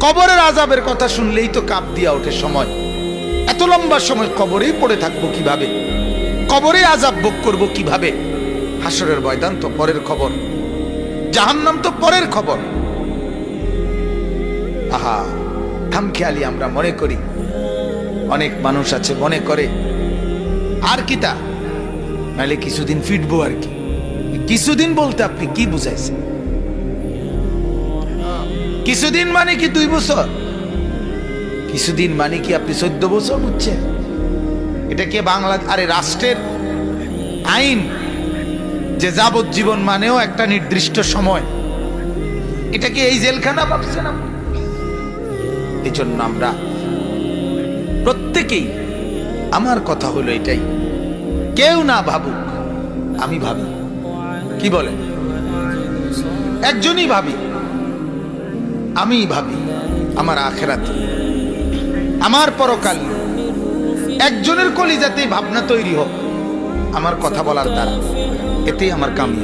কবরের আযাবের কথা শুনলেই তো কাঁপ দিয়া ওঠে সময়। এত লম্বা সময় কবরেই পড়ে থাকবো কিভাবে, কবরে আযাব ভোগ করবো কিভাবে? হাসরের ময়দান তো পরের খবর, জাহান্নাম তো পরের খবর। আহা, খামখেয়ালি আমরা মনে করি, অনেক মানুষ আছে মনে করে আর কি তা, নাহলে কিছুদিন ফিটবো আর কি। কিছুদিন বলতে আপনি কি বুঝাইছেন? কিছুদিন মানে কি 2 বছর? কিছুদিন মানে কি আপনি 14 বছর বুঝছেন? এটা কি বাংলা আরে রাষ্ট্রের আইন যে যাবজ্জীবন মানেও একটা নির্দিষ্ট সময়? এটা কি এই জেলখানা ভাবছেন আপনি? এই জন্য আমরা প্রত্যেকেই, আমার কথা হলো এটাই, কেউ না ভাবুক, আমি ভাবি। কি বলেন? একজনই ভাবি, আমি ভাবি আমার আখিরাত, আমার পরকাল। একজনের কলিজাতেই ভাবনা তৈরি হোক আমার কথা বলার দ্বারা, এতেই আমার কামিয়াবি।